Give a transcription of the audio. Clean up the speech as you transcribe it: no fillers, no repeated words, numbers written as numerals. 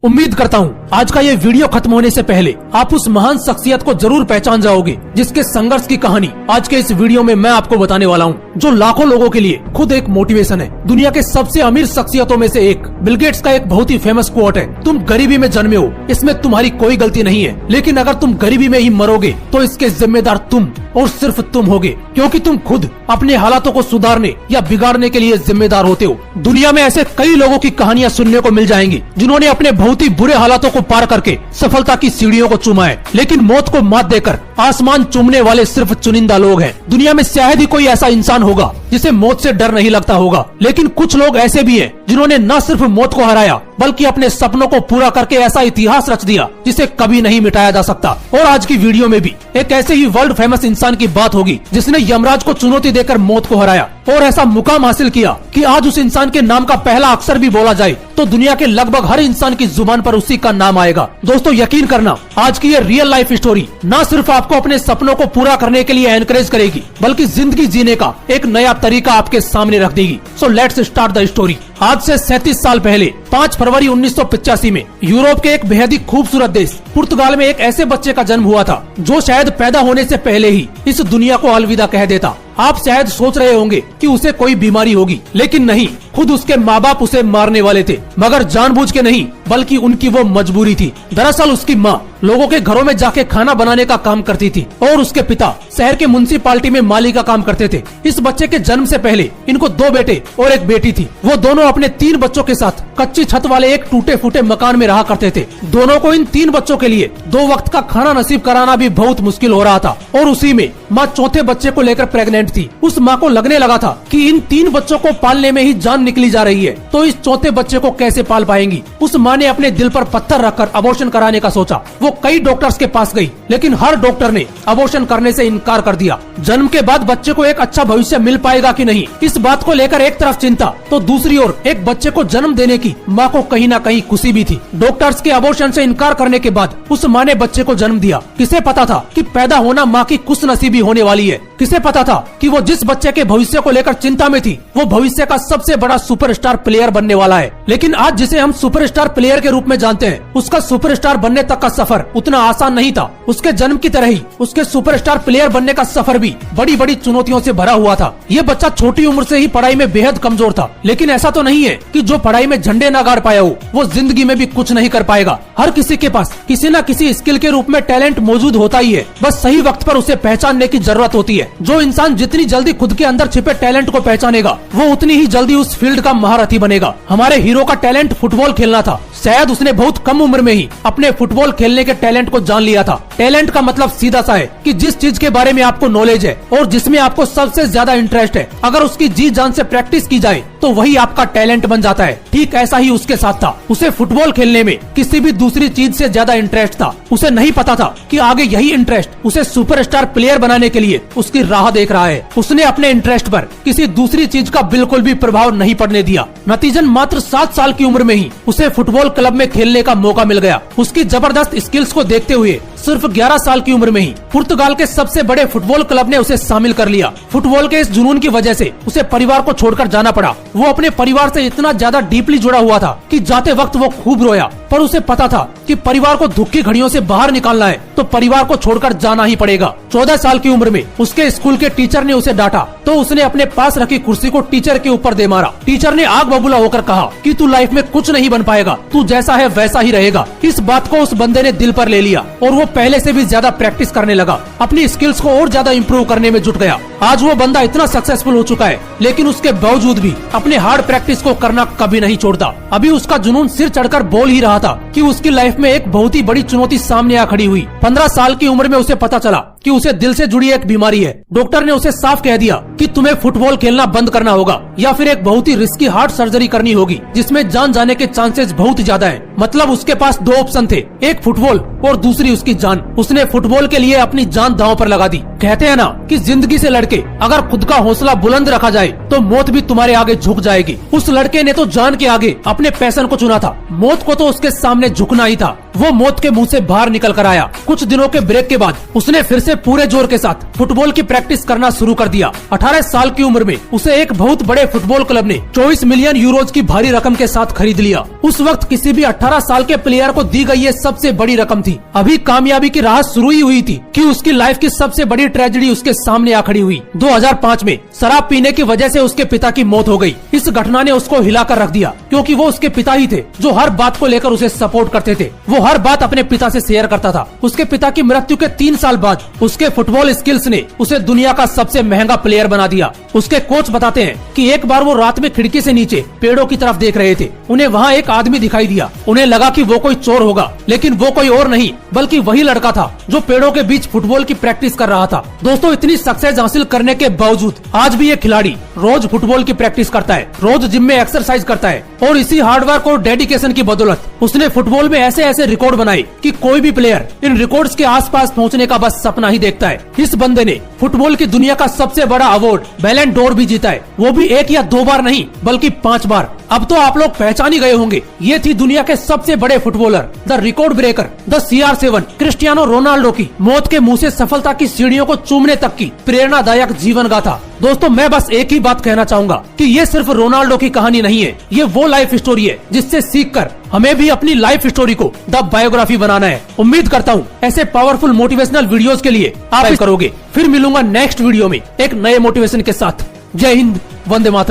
उम्मीद करता हूँ आज का ये वीडियो खत्म होने से पहले आप उस महान शख्सियत को जरूर पहचान जाओगे जिसके संघर्ष की कहानी आज के इस वीडियो में मैं आपको बताने वाला हूँ, जो लाखों लोगों के लिए खुद एक मोटिवेशन है। दुनिया के सबसे अमीर शख्सियतों में से एक बिल गेट्स का एक बहुत ही फेमस कोट है, तुम गरीबी में जन्मे हो, इसमें तुम्हारी कोई गलती नहीं है, लेकिन अगर तुम गरीबी में ही मरोगे तो इसके जिम्मेदार तुम और सिर्फ तुम होगे, क्योंकि तुम खुद अपने हालातों को सुधारने या बिगाड़ने के लिए जिम्मेदार होते हो। दुनिया में ऐसे कई लोगों की कहानियां सुनने को मिल जाएंगी जिन्होंने अपने बहुत ही बुरे हालातों को पार करके सफलता की सीढ़ियों को चूमा है, लेकिन मौत को मात देकर आसमान चूमने वाले सिर्फ चुनिंदा लोग हैं। दुनिया में शायद ही कोई ऐसा इंसान होगा जिसे मौत से डर नहीं लगता होगा, लेकिन कुछ लोग ऐसे भी हैं जिन्होंने न सिर्फ मौत को हराया बल्कि अपने सपनों को पूरा करके ऐसा इतिहास रच दिया जिसे कभी नहीं मिटाया जा सकता। और आज की वीडियो में भी एक ऐसे ही वर्ल्ड फेमस इंसान की बात होगी जिसने यमराज को चुनौती देकर मौत को हराया और ऐसा मुकाम हासिल किया कि आज उस इंसान के नाम का पहला अक्षर भी बोला जाए तो दुनिया के लगभग हर इंसान की जुबान पर उसी का नाम आएगा। दोस्तों यकीन करना, आज की ये रियल लाइफ स्टोरी न सिर्फ आपको अपने सपनों को पूरा करने के लिए एनकरेज करेगी बल्कि जिंदगी जीने का एक नया तरीका आपके सामने रख देगी। So let's start the story. आज से 37 साल पहले 5 फरवरी 1985 में यूरोप के एक बेहद ही खूबसूरत देश पुर्तगाल में एक ऐसे बच्चे का जन्म हुआ था जो शायद पैदा होने से पहले ही इस दुनिया को अलविदा कह देता। आप शायद सोच रहे होंगे कि उसे कोई बीमारी होगी, लेकिन नहीं, खुद उसके माँ बाप उसे मारने वाले थे, मगर जानबूझ के नहीं बल्कि उनकी वो मजबूरी थी। दरअसल उसकी माँ लोगों के घरों में जाके खाना बनाने का काम करती थी और उसके पिता शहर के म्युनिसिपालिटी में माली का काम करते थे। इस बच्चे के जन्म से पहले इनको 2 बेटे और एक बेटी थी। वो दोनों अपने 3 बच्चों के साथ कच्ची छत वाले एक टूटे फूटे मकान में रहा करते थे। दोनों को इन 3 बच्चों के लिए 2 वक्त का खाना नसीब कराना भी बहुत मुश्किल हो रहा था और उसी में माँ चौथे बच्चे को लेकर प्रेग्नेंट थी। उस माँ को लगने लगा था कि इन 3 बच्चों को पालने में ही जान निकली जा रही है, तो इस चौथे बच्चे को कैसे पाल पाएंगी। उस माँ ने अपने दिल पर पत्थर रखकर अबॉर्शन कराने का सोचा। वो कई डॉक्टर्स के पास गई, लेकिन हर डॉक्टर ने अबॉर्शन करने से इनकार कर दिया। जन्म के बाद बच्चे को एक अच्छा भविष्य मिल पाएगा कि नहीं, इस बात को लेकर एक तरफ चिंता तो दूसरी ओर एक बच्चे को जन्म देने की माँ को कहीं न कहीं खुशी भी थी। डॉक्टर्स के अबॉर्शन से इनकार करने के बाद उस माँ ने बच्चे को जन्म दिया। किसे पता था कि पैदा होना माँ की खुशनसीबी होने वाली है। किसे पता था कि वो जिस बच्चे के भविष्य को लेकर चिंता में थी वो भविष्य का सबसे बड़ा सुपरस्टार प्लेयर बनने वाला है। लेकिन आज जिसे हम सुपरस्टार प्लेयर के रूप में जानते हैं, उसका सुपरस्टार बनने तक का सफर उतना आसान नहीं था। उसके जन्म की तरह ही उसके सुपरस्टार प्लेयर बनने का सफर भी बड़ी बड़ी चुनौतियों से भरा हुआ था। ये बच्चा छोटी उम्र से ही पढ़ाई में बेहद कमजोर था, लेकिन ऐसा तो नहीं है कि जो पढ़ाई में झंडे न गाड़ पाया हो वो जिंदगी में भी कुछ नहीं कर पाएगा। हर किसी के पास किसी न किसी स्किल के रूप में टैलेंट मौजूद होता ही है, बस सही वक्त पर उसे पहचानने की जरूरत होती है। जो इंसान जितनी जल्दी खुद के अंदर छिपे टैलेंट को पहचानेगा वो उतनी ही जल्दी उस फील्ड का महारथी बनेगा। हमारे हीरो का टैलेंट फुटबॉल खेलना था। शायद उसने बहुत कम उम्र में ही अपने फुटबॉल खेलने के टैलेंट को जान लिया था। टैलेंट का मतलब सीधा सा है कि जिस चीज के बारे में आपको नॉलेज है और जिसमें आपको सबसे ज्यादा इंटरेस्ट है, अगर उसकी जी जान से प्रैक्टिस की जाए तो वही आपका टैलेंट बन जाता है। ठीक ऐसा ही उसके साथ था। उसे फुटबॉल खेलने में किसी भी दूसरी चीज से ज्यादा इंटरेस्ट था। उसे नहीं पता था कि आगे यही इंटरेस्ट उसे सुपरस्टार प्लेयर बनाने के लिए उसकी राह देख रहा है। उसने अपने इंटरेस्ट पर किसी दूसरी चीज का बिल्कुल भी प्रभाव नहीं पड़ने दिया। नतीजन मात्र 7 साल की उम्र में ही उसे फुटबॉल क्लब में खेलने का मौका मिल गया। उसकी जबरदस्त स्किल्स को देखते हुए सिर्फ 11 साल की उम्र में ही पुर्तगाल के सबसे बड़े फुटबॉल क्लब ने उसे शामिल कर लिया। फुटबॉल के इस जुनून की वजह से उसे परिवार को छोड़कर जाना पड़ा। वो अपने परिवार से इतना ज्यादा डीपली जुड़ा हुआ था कि जाते वक्त वो खूब रोया, पर उसे पता था कि परिवार को दुख की घड़ियों से बाहर निकालना है तो परिवार को छोड़कर जाना ही पड़ेगा। 14 साल की उम्र में उसके स्कूल के टीचर ने उसे डांटा तो उसने अपने पास रखी कुर्सी को टीचर के ऊपर दे मारा। टीचर ने आग बबूला होकर कहा कि तू लाइफ में कुछ नहीं बन पाएगा, तू जैसा है वैसा ही रहेगा। इस बात को उस बंदे ने दिल पर ले लिया और वो पहले से भी ज्यादा प्रैक्टिस करने लगा। अपनी स्किल्स को और ज्यादा इम्प्रूव करने में जुट गया। आज वो बंदा इतना सक्सेसफुल हो चुका है, लेकिन उसके बावजूद भी अपने हार्ड प्रैक्टिस को करना कभी नहीं छोड़ता। अभी उसका जुनून सिर चढ़कर बोल ही रहा था कि उसकी लाइफ में एक बहुत ही बड़ी चुनौती सामने आ खड़ी हुई। 15 साल की उम्र में उसे पता चला कि उसे दिल से जुड़ी एक बीमारी है। डॉक्टर ने उसे साफ कह दिया कि तुम्हें फुटबॉल खेलना बंद करना होगा या फिर एक बहुत ही रिस्की हार्ट सर्जरी करनी होगी जिसमें जान जाने के चांसेस बहुत ज्यादा हैं। मतलब उसके पास 2 ऑप्शन थे, एक फुटबॉल और दूसरी उसकी जान। उसने फुटबॉल के लिए अपनी जान दांव पर लगा दी। कहते हैं ना कि जिंदगी से लड़के अगर खुद का हौसला बुलंद रखा जाए तो मौत भी तुम्हारे आगे झुक जाएगी। उस लड़के ने तो जान के आगे अपने पैशन को चुना था। मौत को तो उसके सामने झुकना ही था। वो मौत के मुंह से बाहर निकल कर आया। कुछ दिनों के ब्रेक के बाद उसने फिर से पूरे जोर के साथ फुटबॉल की प्रैक्टिस करना शुरू कर दिया। 18 साल की उम्र में उसे एक बहुत बड़े फुटबॉल क्लब ने 24 मिलियन यूरोज की भारी रकम के साथ खरीद लिया। उस वक्त किसी भी 18 साल के प्लेयर को दी गई ये सबसे बड़ी रकम थी। अभी कामयाबी की राह शुरू ही हुई थी कि उसकी लाइफ की सबसे बड़ी ट्रेजेडी उसके सामने आ खड़ी हुई। 2005 में शराब पीने की वजह से उसके पिता की मौत हो गई। इस घटना ने उसको हिलाकर रख दिया, क्योंकि वो उसके पिता ही थे जो हर बात को लेकर उसे सपोर्ट करते थे। वो हर बात अपने पिता से शेयर करता था। उसके पिता की मृत्यु के 3 साल बाद उसके फुटबॉल स्किल्स ने उसे दुनिया का सबसे महंगा प्लेयर बना दिया। उसके कोच बताते हैं कि एक बार वो रात में खिड़की से नीचे पेड़ों की तरफ देख रहे थे। उन्हें वहाँ एक आदमी दिखाई दिया। उन्हें लगा कि वो कोई चोर होगा, लेकिन वो कोई और नहीं बल्कि वही लड़का था जो पेड़ों के बीच फुटबॉल की प्रैक्टिस कर रहा था। दोस्तों, इतनी सक्सेस हासिल करने के बावजूद आज भी ये खिलाड़ी रोज फुटबॉल की प्रैक्टिस करता है, रोज जिम में एक्सरसाइज करता है, और इसी हार्डवर्क और डेडिकेशन की बदौलत उसने फुटबॉल में ऐसे ऐसे रिकॉर्ड बनाए कि कोई भी प्लेयर इन रिकॉर्ड्स के आसपास पहुंचने का बस सपना ही देखता है। इस बंदे ने फुटबॉल की दुनिया का सबसे बड़ा अवार्ड बैलन डोर भी जीता है, वो भी 1 या 2 बार नहीं बल्कि 5 बार। अब तो आप लोग पहचान ही गए होंगे, ये थी दुनिया के सबसे बड़े footballer, the record breaker, the CR7 Cristiano Ronaldo की मौत के मुंह से सफलता की सीढ़ियों को चूमने तक की प्रेरणादायक जीवन गाथा। दोस्तों, मैं बस एक ही बात कहना चाहूंगा कि ये सिर्फ रोनाल्डो की कहानी नहीं है, ये वो लाइफ स्टोरी है जिससे सीखकर हमें भी अपनी लाइफ स्टोरी को द बायोग्राफी बनाना है। उम्मीद करता हूँ ऐसे पावरफुल मोटिवेशनल वीडियोस के लिए आप करोगे। फिर मिलूंगा नेक्स्ट वीडियो में एक नए मोटिवेशन के साथ। जय हिंद, वंदे मातरम।